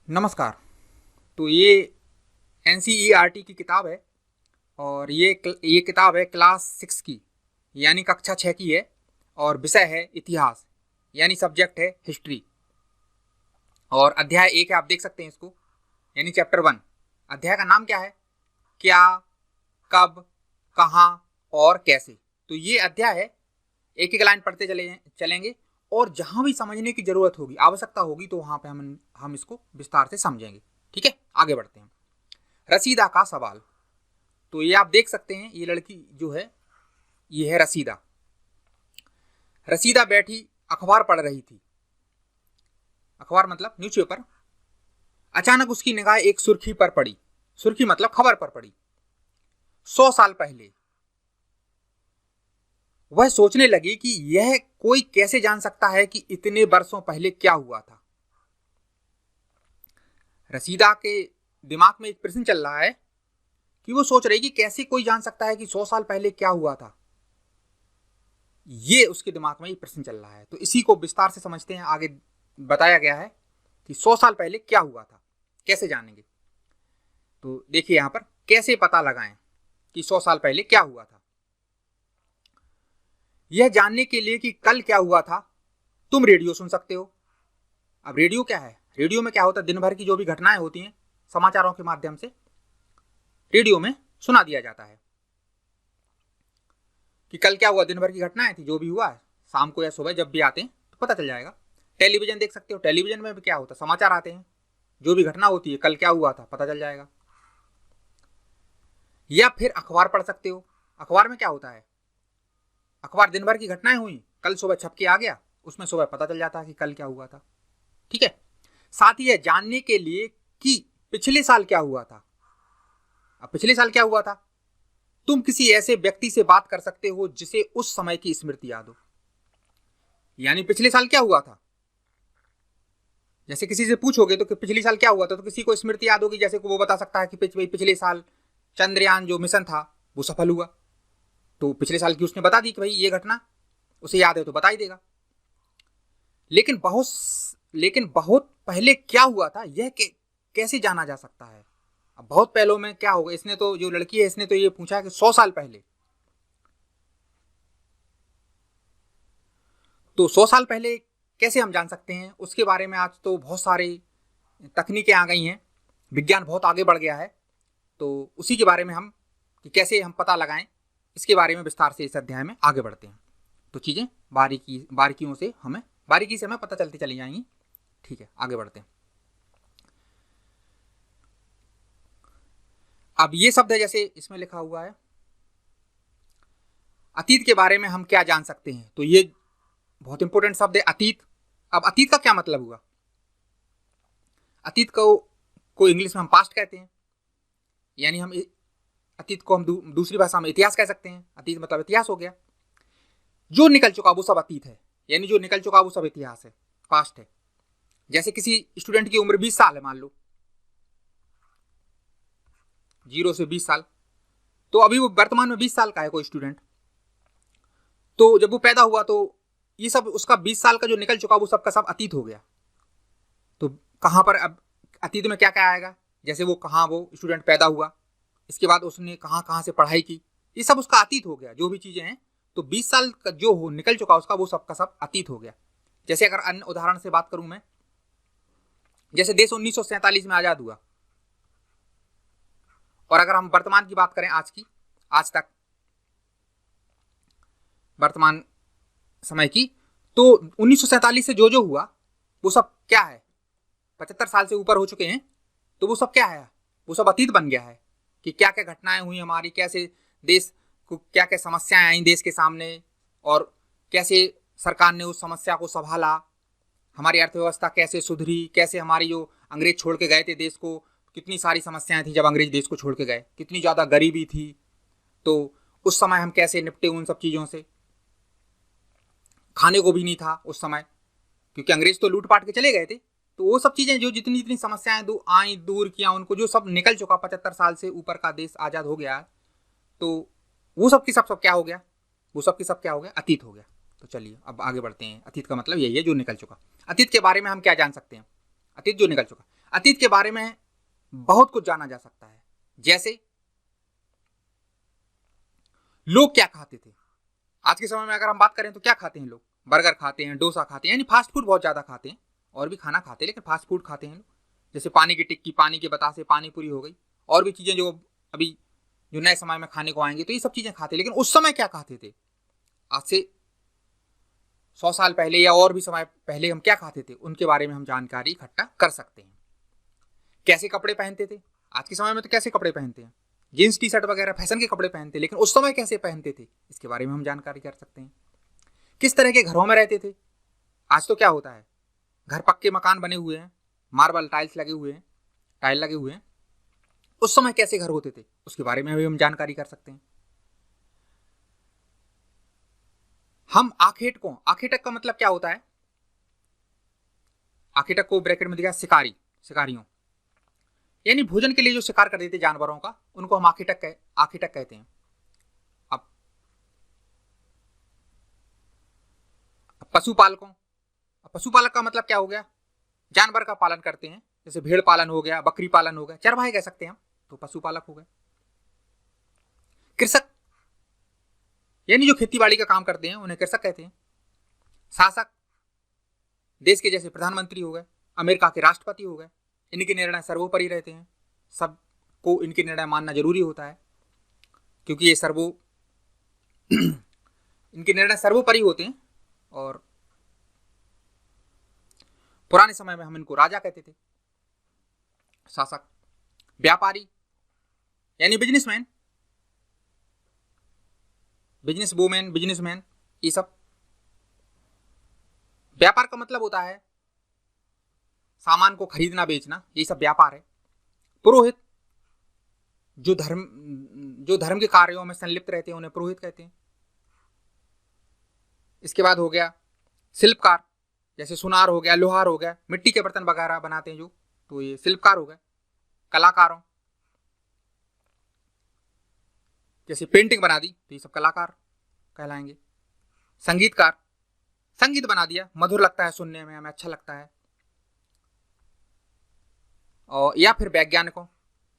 नमस्कार। तो ये एनसीईआरटी की किताब है और ये किताब है क्लास 6 की, यानी कक्षा 6 की है। और विषय है इतिहास, यानी सब्जेक्ट है हिस्ट्री। और अध्याय 1 है, आप देख सकते हैं इसको, यानी चैप्टर 1। अध्याय का नाम क्या है? क्या, कब, कहाँ और कैसे। तो ये अध्याय है, एक एक लाइन पढ़ते चलेंगे और जहां भी समझने की जरूरत होगी, आवश्यकता होगी, तो वहां पे हम इसको विस्तार से समझेंगे। ठीक है, आगे बढ़ते हैं। रसीदा का सवाल। तो ये आप देख सकते हैं, ये लड़की जो है ये है रसीदा। रसीदा बैठी अखबार पढ़ रही थी। अखबार मतलब न्यूज़पेपर। अचानक उसकी निगाह एक सुर्खी पर पड़ी। सुर्खी मतलब खबर पर पड़ी। 100 साल पहले। वह सोचने लगी कि यह कोई कैसे जान सकता है कि इतने वर्षों पहले क्या हुआ था। रसीदा के दिमाग में एक प्रश्न चल रहा है कि वो सोच रही कि कैसे कोई जान सकता है कि 100 साल पहले क्या हुआ था। ये उसके दिमाग में ये प्रश्न चल रहा है। तो इसी को विस्तार से समझते हैं। आगे बताया गया है कि 100 साल पहले क्या हुआ था, कैसे जानेंगे। तो देखिए यहां पर कैसे पता लगाएं कि 100 साल पहले क्या हुआ था। यह जानने के लिए कि कल क्या हुआ था, तुम रेडियो सुन सकते हो। अब रेडियो क्या है? रेडियो में क्या होता है, दिन भर की जो भी घटनाएं होती हैं समाचारों के माध्यम से रेडियो में सुना दिया जाता है कि कल क्या हुआ, दिन भर की घटनाएं थी, जो भी हुआ है शाम को या सुबह जब भी आते हैं तो पता चल जाएगा। टेलीविजन देख सकते हो, टेलीविजन में भी क्या होता है, समाचार आते हैं, जो भी घटना होती है कल क्या हुआ था पता चल जाएगा। या फिर अखबार पढ़ सकते हो। अखबार में क्या होता है, अखबार दिन भर की घटनाएं हुई, कल सुबह छप के आ गया, उसमें सुबह पता चल जाता है कि कल क्या हुआ था। ठीक है। साथ ही यह जानने के लिए कि पिछले साल क्या हुआ था। अब पिछले साल क्या हुआ था, तुम किसी ऐसे व्यक्ति से बात कर सकते हो जिसे उस समय की स्मृति याद हो। यानी पिछले साल क्या हुआ था, जैसे किसी से पूछोगे तो कि पिछले साल क्या हुआ था, तो किसी को स्मृति याद होगी, जैसे को वो बता सकता है कि पिछले साल चंद्रयान जो मिशन था वो सफल हुआ। तो पिछले साल की उसने बता दी कि भाई ये घटना उसे याद है तो बता ही देगा। लेकिन बहुत पहले क्या हुआ था यह कैसे जाना जा सकता है। अब बहुत पहलों में क्या होगा, इसने तो, जो लड़की है इसने तो ये पूछा है कि 100 साल पहले। तो 100 साल पहले कैसे हम जान सकते हैं, उसके बारे में आज तो बहुत सारी तकनीकें आ गई हैं, विज्ञान बहुत आगे बढ़ गया है। तो उसी के बारे में हम, कि कैसे हम पता लगाएं, इसके बारे में विस्तार से इस अध्याय में आगे बढ़ते हैं। तो चीज़ें बारीकी से हमें पता चलती चली जाएंगी। ठीक है, आगे बढ़ते हैं। अब ये शब्द है, जैसे इसमें लिखा हुआ है, अतीत के बारे में हम क्या जान सकते हैं। तो ये बहुत इंपॉर्टेंट शब्द है, अतीत। अब अतीत का क्या मतलब हुआ? अतीत को इंग्लिश में हम पास्ट कहते हैं, यानी हम अतीत को हम दूसरी भाषा में इतिहास कह सकते हैं। अतीत मतलब इतिहास हो गया, जो निकल चुका वो सब अतीत है, यानी जो निकल चुका वो सब इतिहास है, पास्ट है। जैसे किसी स्टूडेंट की उम्र 20 साल है, मान लो 0 से 20 साल, तो अभी वो वर्तमान में 20 साल का है कोई स्टूडेंट। तो जब वो पैदा हुआ तो ये सब उसका 20 साल का जो निकल चुका वो सब का सब अतीत हो गया। तो कहाँ पर अब अतीत में क्या क्या आएगा, जैसे वो कहाँ वो स्टूडेंट पैदा हुआ, इसके बाद उसने कहाँ कहाँ से पढ़ाई की, ये सब उसका अतीत हो गया, जो भी चीज़ें हैं। तो 20 साल का जो हो निकल चुका उसका वो सब का सब अतीत हो गया। जैसे अगर अन्य उदाहरण से बात करूं मैं, जैसे देश 1947 में आज़ाद हुआ, और अगर हम वर्तमान की बात करें, आज तक वर्तमान समय की, तो 1947 से जो जो हुआ वो सब क्या है, 75 साल से ऊपर हो चुके हैं, तो वो सब क्या है, वो सब अतीत बन गया है। कि क्या क्या घटनाएं हुई हमारी, कैसे देश को क्या क्या समस्याएं आई देश के सामने, और कैसे सरकार ने उस समस्या को संभाला, हमारी अर्थव्यवस्था कैसे सुधरी, कैसे हमारी जो अंग्रेज छोड़ के गए थे देश को, कितनी सारी समस्याएं थी जब अंग्रेज देश को छोड़ के गए, कितनी ज़्यादा गरीबी थी, तो उस समय हम कैसे निपटे उन सब चीज़ों से। खाने को भी नहीं था उस समय, क्योंकि अंग्रेज तो लूट पाट के चले गए थे। तो वो सब चीज़ें जो जितनी जितनी समस्याएं आई दूर किया उनको, जो सब निकल चुका, 75 साल से ऊपर का देश आज़ाद हो गया, तो वो सब की सब क्या हो गया, वो सब की सब क्या हो गया, अतीत हो गया। तो चलिए अब आगे बढ़ते हैं। अतीत का मतलब यही है, जो निकल चुका। अतीत के बारे में हम क्या जान सकते हैं, अतीत जो निकल चुका। अतीत के बारे में बहुत कुछ जाना जा सकता है। जैसे लोग क्या खाते थे। आज के समय में अगर हम बात करें तो क्या खाते हैं लोग? बर्गर खाते हैं, डोसा खाते हैं, यानी फास्ट फूड बहुत ज्यादा खाते हैं। और भी खाना खाते हैं लेकिन फास्ट फूड खाते हैं लोग। जैसे पानी की टिक्की, पानी के बतासे, पानी पूरी हो गई, और भी चीजें जो अभी जो नए समय में खाने को आएंगे, तो ये सब चीजें खाते हैं। लेकिन उस समय क्या खाते थे? आज से 100 साल पहले या और भी समय पहले हम क्या खाते थे, उनके बारे में हम जानकारी इकट्ठा कर सकते हैं। कैसे कपड़े पहनते थे? आज के समय में तो कैसे कपड़े पहनते हैं, जीन्स टी शर्ट वगैरह फैशन के कपड़े पहनते हैं, लेकिन उस समय कैसे पहनते थे, इसके बारे में हम जानकारी कर सकते हैं। किस तरह के घरों में रहते थे? आज तो क्या होता है, घर पक्के मकान बने हुए हैं, मार्बल टाइल्स लगे हुए हैं, टाइल लगे हुए हैं। उस समय कैसे घर होते थे, उसके बारे में भी हम जानकारी कर सकते हैं। हम आखेटकों, आखेटक का मतलब क्या होता है? आखेटक को ब्रैकेट में दिया शिकारी, शिकारियों, यानी भोजन के लिए जो शिकार कर देते जानवरों का, उनको हम आखेटक कहते हैं। अब पशुपालकों, पशुपालक का मतलब क्या हो गया? जानवर का पालन करते हैं, जैसे भेड़ पालन हो गया, बकरी पालन हो गया, चरवाहे कह सकते हैं हम, तो पशुपालक हो गए। कृषक, यानी जो खेती बाड़ी का काम करते हैं उन्हें कृषक कहते हैं। शासक, देश के जैसे प्रधानमंत्री हो गए, अमेरिका के राष्ट्रपति हो गए, इनके निर्णय सर्वोपरि रहते हैं, सबको इनके निर्णय मानना जरूरी होता है, क्योंकि ये इनके निर्णय सर्वोपरि होते हैं। और पुराने समय में हम इनको राजा कहते थे। शासक, व्यापारी यानी बिजनेसमैन, बिजनेस वुमेन, बिजनेसमैन, ये सब। व्यापार का मतलब होता है सामान को खरीदना बेचना, ये सब व्यापार है। पुरोहित, जो धर्म के कार्यों में संलिप्त रहते हैं उन्हें पुरोहित कहते हैं। इसके बाद हो गया शिल्पकार, जैसे सुनार हो गया, लोहार हो गया, मिट्टी के बर्तन वगैरह बनाते हैं जो, तो ये शिल्पकार हो गए। कलाकारों, जैसे पेंटिंग बना दी तो ये सब कलाकार कहलाएंगे। संगीतकार, संगीत बना दिया, मधुर लगता है सुनने में, हमें अच्छा लगता है। और या फिर वैज्ञानिकों,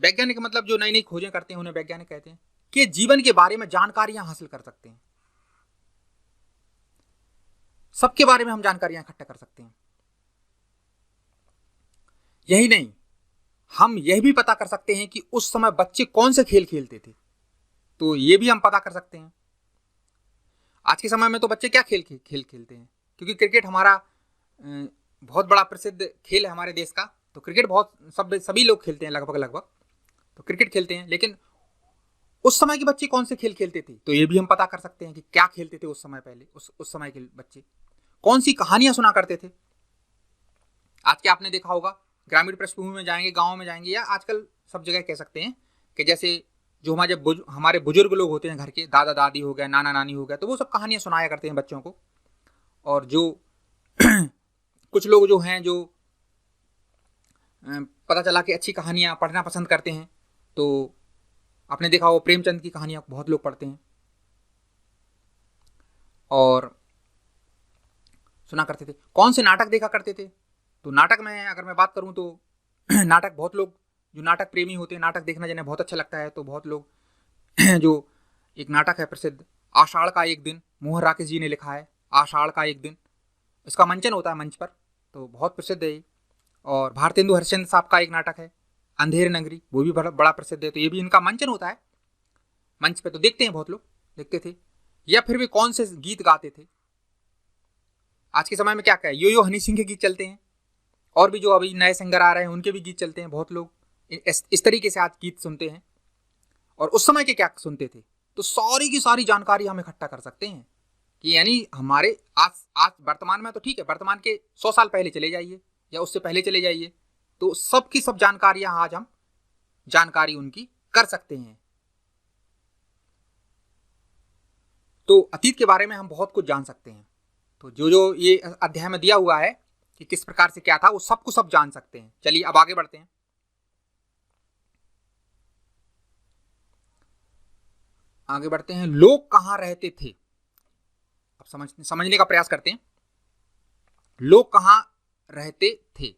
वैज्ञानिक मतलब जो नई नई खोजें करते हैं उन्हें वैज्ञानिक कहते हैं, कि जीवन के बारे में जानकारियां हासिल कर सकते हैं, सबके बारे में हम जानकारियां इकट्ठा कर सकते हैं। यही नहीं, हम यह भी पता कर सकते हैं कि उस समय बच्चे कौन से खेल खेलते थे, तो ये भी हम पता कर सकते हैं। आज के समय में तो बच्चे क्या खेल खेलते हैं, क्योंकि क्रिकेट हमारा बहुत बड़ा प्रसिद्ध खेल है हमारे देश का, तो क्रिकेट बहुत सभी लोग खेलते हैं, लगभग तो क्रिकेट खेलते हैं। लेकिन उस समय के बच्चे कौन से खेल खेलते थे, तो ये भी हम पता कर सकते हैं कि क्या खेलते थे उस समय पहले, उस समय के बच्चे कौन सी कहानियां सुना करते थे। आज के आपने देखा होगा, ग्रामीण पृष्ठभूमि में जाएंगे, गाँव में जाएंगे, या आजकल सब जगह कह सकते हैं कि जैसे जो हमारे बुजुर्ग लोग होते हैं घर के, दादा दादी हो गए, नाना नानी हो गए, तो वो सब कहानियां सुनाया करते हैं बच्चों को। और जो कुछ लोग जो हैं, जो पता चला कि अच्छी कहानियां पढ़ना पसंद करते हैं, तो आपने देखा हो प्रेमचंद की कहानियां बहुत लोग पढ़ते हैं और सुना करते थे। कौन से नाटक देखा करते थे, तो नाटक में अगर मैं बात करूं तो नाटक बहुत लोग जो नाटक प्रेमी होते हैं, नाटक देखना जिन्हें बहुत अच्छा लगता है, तो बहुत लोग जो एक नाटक है प्रसिद्ध, आषाढ़ का एक दिन, मोहन राकेश जी ने लिखा है, आषाढ़ का एक दिन, इसका मंचन होता है मंच पर, तो बहुत प्रसिद्ध है ये। और भारतेंदु हरिश्चंद्र साहब का एक नाटक है अंधेर नगरी, वो भी बड़ा प्रसिद्ध है, तो ये भी इनका मंचन होता है मंच पे, तो देखते हैं बहुत लोग, देखते थे। या फिर वे कौन से गीत गाते थे, आज के समय में क्या कहें, यो हनी सिंह के गीत चलते हैं, और भी जो अभी नए सिंगर आ रहे हैं उनके भी गीत चलते हैं, बहुत लोग इस तरीके से आज गीत सुनते हैं। और उस समय के क्या सुनते थे, तो सारी की सारी जानकारी हम इकट्ठा कर सकते हैं, कि यानी हमारे आज वर्तमान में तो ठीक है, वर्तमान के 100 साल पहले चले जाइए या उससे पहले चले जाइए, तो सब की सब जानकारियां आज हम जानकारी उनकी कर सकते हैं। तो अतीत के बारे में हम बहुत कुछ जान सकते हैं। तो जो जो ये अध्याय में दिया हुआ है कि किस प्रकार से क्या था, वो सब को सब जान सकते हैं। चलिए अब आगे बढ़ते हैं। आगे बढ़ते हैं, लोग कहां रहते थे, अब समझने का प्रयास करते हैं। लोग कहां रहते थे,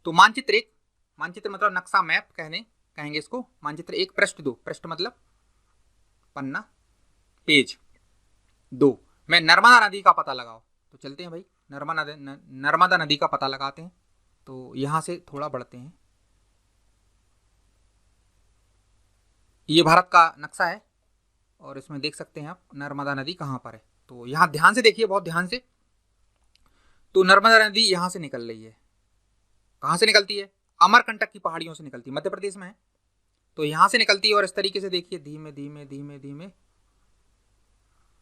तो मानचित्र मतलब नक्शा, मैप कहेंगे इसको। मानचित्र एक, पृष्ठ दो, पृष्ठ मतलब पन्ना, पेज दो, मैं नर्मदा नदी का पता लगाओ। तो चलते हैं भाई, नर्मदा नदी का पता लगाते हैं। तो यहां से थोड़ा बढ़ते हैं। ये भारत का नक्शा है और इसमें देख सकते हैं आप नर्मदा नदी कहां पर है। तो यहां ध्यान से देखिए, बहुत ध्यान से। तो नर्मदा नदी यहां से निकल रही है। कहां से निकलती है? अमरकंटक की पहाड़ियों से निकलती है, मध्य प्रदेश में है। तो यहां से निकलती है और इस तरीके से देखिए, धीमे धीमे धीमे धीमे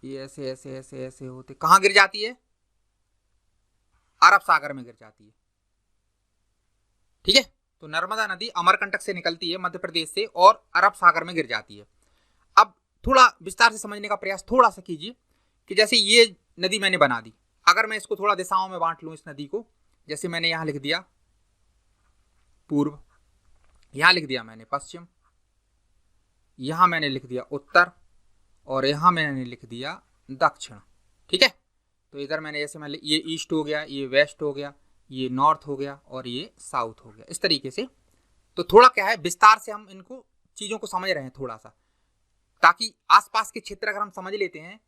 ये ऐसे ऐसे ऐसे ऐसे होते कहां गिर जाती है? अरब सागर में गिर जाती है। ठीक है, तो नर्मदा नदी अमरकंटक से निकलती है मध्य प्रदेश से और अरब सागर में गिर जाती है। अब थोड़ा विस्तार से समझने का प्रयास थोड़ा सा कीजिए कि जैसे ये नदी मैंने बना दी, अगर मैं इसको थोड़ा दिशाओं में बांट लूं इस नदी को, जैसे मैंने यहां लिख दिया पूर्व, यहां लिख दिया मैंने पश्चिम, यहां मैंने लिख दिया उत्तर, और यहां मैंने लिख दिया दक्षिण। ठीक है, तो इधर मैंने जैसे मैं ये ईस्ट हो गया, ये वेस्ट हो गया, ये नॉर्थ हो गया और ये साउथ हो गया, इस तरीके से। तो थोड़ा क्या है, विस्तार से हम इनको चीजों को समझ रहे हैं थोड़ा सा, ताकि आसपास के क्षेत्र अगर हम समझ लेते हैं।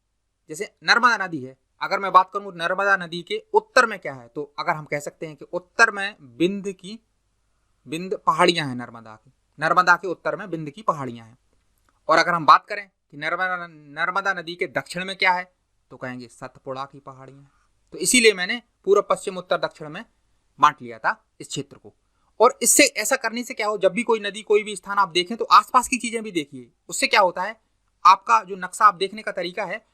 जैसे नर्मदा नदी है, अगर मैं बात करूं नर्मदा नदी के उत्तर में क्या है, तो अगर हम कह सकते हैं कि उत्तर में बिंद पहाड़ियां हैं नर्मदा के उत्तर में बिंद की पहाड़ियां हैं। और अगर हम बात करें कि नर्मदा नदी के दक्षिण में क्या है, तो कहेंगे सतपुड़ा की पहाड़ियां। तो इसीलिए मैंने पूर्व पश्चिम उत्तर दक्षिण में बांट लिया था इस क्षेत्र को। और इससे ऐसा करने से क्या हो, जब भी कोई नदी कोई भी स्थान आप देखें तो आसपास की चीजें भी देखिए। उससे क्या होता है, आपका जो नक्शा आप देखने का तरीका है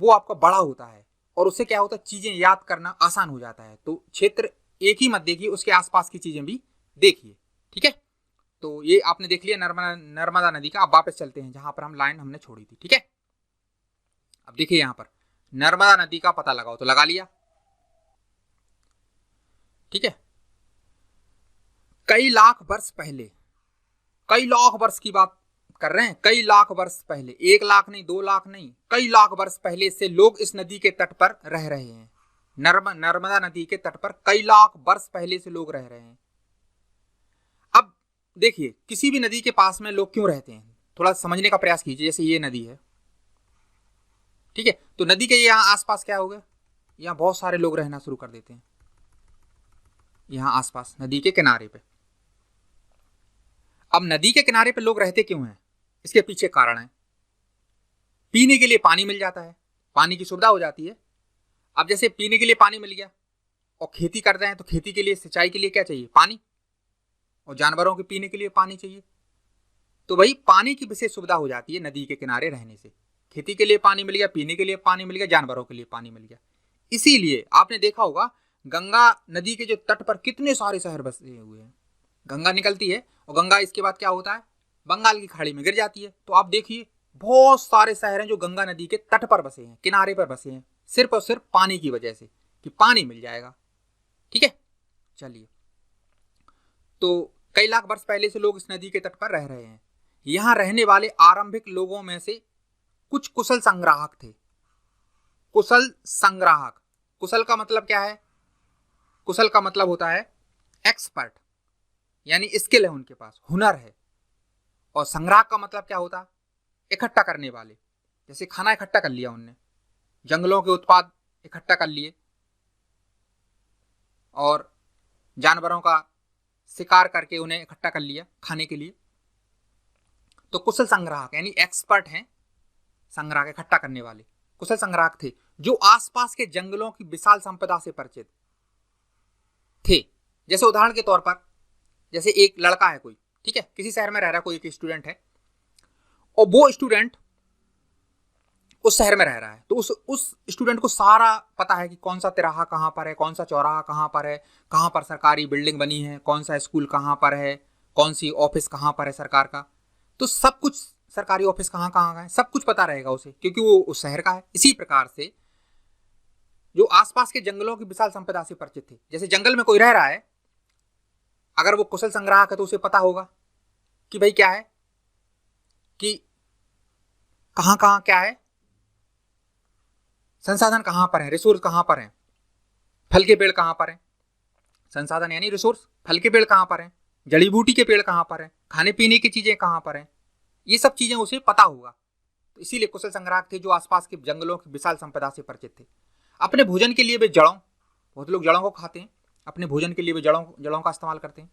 वो आपका बड़ा होता है, और उससे क्या होता है, चीजें याद करना आसान हो जाता है। तो क्षेत्र एक ही मत देखिए, उसके आसपास की चीजें भी देखिए। ठीक है, तो ये आपने देख लिया नर्मदा नदी का। अब वापस चलते हैं जहां पर हम लाइन हमने छोड़ी थी। ठीक है, अब देखिए यहां पर नर्मदा नदी का पता लगाओ, तो लगा लिया। ठीक है, कई लाख वर्ष की बात कर रहे हैं, कई लाख वर्ष पहले, 1 लाख नहीं, 2 लाख नहीं, कई लाख वर्ष पहले से लोग इस नदी के तट पर रह रहे हैं। नर्मदा नदी के तट पर कई लाख वर्ष पहले से लोग रह रहे हैं। अब देखिए, किसी भी नदी के पास में लोग क्यों रहते हैं, थोड़ा समझने का प्रयास कीजिए। जैसे ये नदी है, ठीक है, तो नदी के यहाँ आसपास क्या हो गया, यहाँ बहुत सारे लोग रहना शुरू कर देते हैं, यहाँ आसपास नदी के किनारे पे। अब नदी के किनारे पे लोग रहते क्यों हैं, इसके पीछे कारण है। पीने के लिए पानी मिल जाता है, पानी की सुविधा हो जाती है। अब जैसे पीने के लिए पानी मिल गया और खेती करते हैं, तो खेती के लिए, सिंचाई के लिए क्या चाहिए, पानी, और जानवरों के पीने के लिए पानी चाहिए। तो भाई पानी की विशेष सुविधा हो जाती है नदी के किनारे रहने से। खेती के लिए पानी मिल गया, पीने के लिए पानी मिल गया, जानवरों के लिए पानी मिल गया। इसीलिए आपने देखा होगा गंगा नदी के जो तट पर कितने सारे शहर बसे हुए हैं। गंगा निकलती है और गंगा इसके बाद क्या होता है, बंगाल की खाड़ी में गिर जाती है। तो आप देखिए बहुत सारे शहर हैं जो गंगा नदी के तट पर बसे हैं, किनारे पर बसे हैं, सिर्फ और सिर्फ पानी की वजह से कि पानी मिल जाएगा। ठीक है, चलिए, तो कई लाख वर्ष पहले से लोग इस नदी के तट पर रह रहे हैं। यहां रहने वाले आरंभिक लोगों में से कुछ कुशल संग्राहक थे। कुशल संग्राहक, कुशल का मतलब क्या है, कुशल का मतलब होता है एक्सपर्ट, यानी स्किल है उनके पास, हुनर है। और संग्राहक का मतलब क्या होता है, इकट्ठा करने वाले। जैसे खाना इकट्ठा कर लिया उनने, जंगलों के उत्पाद इकट्ठा कर लिए, और जानवरों का शिकार करके उन्हें इकट्ठा कर लिया खाने के लिए। तो कुशल संग्राहक यानी एक्सपर्ट हैं, संग्राहक इकट्ठा करने वाले कुशल संग्राहक थे, जो आसपास के जंगलों की विशाल संपदा से परिचित थे। जैसे उदाहरण के तौर पर, जैसे एक लड़का है कोई, ठीक है, किसी शहर में रह रहा है, कोई एक स्टूडेंट है, और वो स्टूडेंट उस शहर में रह रहा है। तो उस स्टूडेंट को सारा पता है कि कौन सा तिराहा कहाँ पर है, कौन सा चौराहा कहाँ पर है, कहाँ पर सरकारी बिल्डिंग बनी है, कौन सा स्कूल कहाँ पर है, कौन सी ऑफिस कहाँ पर है सरकार का। तो सब कुछ, सरकारी ऑफिस कहाँ कहाँ का है, सब कुछ पता रहेगा उसे, क्योंकि वो उस शहर का है। इसी प्रकार से जो आसपास के जंगलों की विशाल संपदा से परिचित थे। जैसे जंगल में कोई रह रहा है, अगर वो कुशल संग्राहक है तो उसे पता होगा कि भाई क्या है, कि कहाँ कहाँ क्या है, संसाधन कहाँ पर है, रिसोर्स कहाँ पर है, फल के पेड़ कहाँ पर है, संसाधन यानी रिसोर्स, फल के पेड़ कहाँ पर हैं, जड़ी बूटी के पेड़ कहाँ पर हैं, खाने पीने की चीजें कहाँ पर हैं, ये सब चीजें उसे पता होगा। तो इसीलिए कुशल संग्राहक थे जो आसपास के जंगलों की विशाल संपदा से परिचित थे। अपने भोजन के लिए वे जड़ों, बहुत लोग जड़ों को खाते हैं, अपने भोजन के लिए वे जड़ों का इस्तेमाल करते हैं।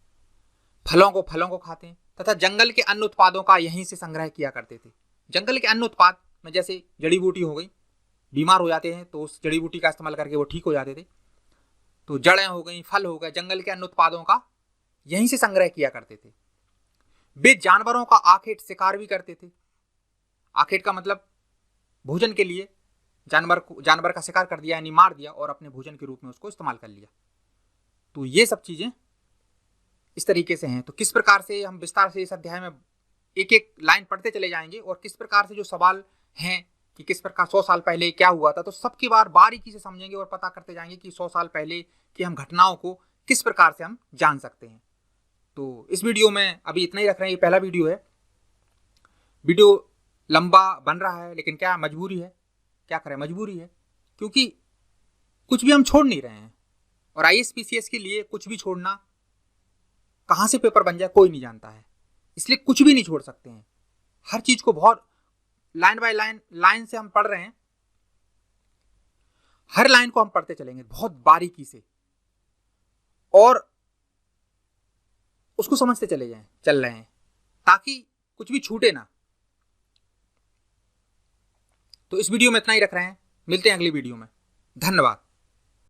फलों को खाते हैं तथा जंगल के अन्य उत्पादों का यहीं से संग्रह किया करते थे। जंगल के अन्य उत्पाद में जैसे जड़ी बूटी हो गई, बीमार हो जाते हैं तो उस जड़ी बूटी का इस्तेमाल करके वो ठीक हो जाते थे। तो जड़ें हो गई, फल हो गए, जंगल के अन्य उत्पादों का यहीं से संग्रह किया करते थे। वे जानवरों का आखेट शिकार भी करते थे। आखेट का मतलब भोजन के लिए जानवर का शिकार कर दिया यानी मार दिया और अपने भोजन के रूप में उसको इस्तेमाल कर लिया। तो ये सब चीजें इस तरीके से हैं। तो किस प्रकार से हम विस्तार से इस अध्याय में एक एक लाइन पढ़ते चले जाएंगे और किस प्रकार से जो सवाल हैं कि किस प्रकार 100 साल पहले क्या हुआ था, तो सबकी बार बारीकी से समझेंगे और पता करते जाएंगे कि 100 साल पहले की हम घटनाओं को किस प्रकार से हम जान सकते हैं। तो इस वीडियो में अभी इतना ही रख रहे हैं, ये पहला वीडियो है। वीडियो लंबा बन रहा है लेकिन क्या मजबूरी है, क्या करें, मजबूरी है, क्योंकि कुछ भी हम छोड़ नहीं रहे हैं। और IAS PCS के लिए कुछ भी छोड़ना, कहाँ से पेपर बन जाए कोई नहीं जानता है, इसलिए कुछ भी नहीं छोड़ सकते हैं। हर चीज को बहुत लाइन बाय लाइन से हम पढ़ रहे हैं। हर लाइन को हम पढ़ते चलेंगे बहुत बारीकी से और उसको समझते चल रहे हैं ताकि कुछ भी छूटे ना। तो इस वीडियो में इतना ही रख रहे हैं, मिलते हैं अगली वीडियो में। धन्यवाद।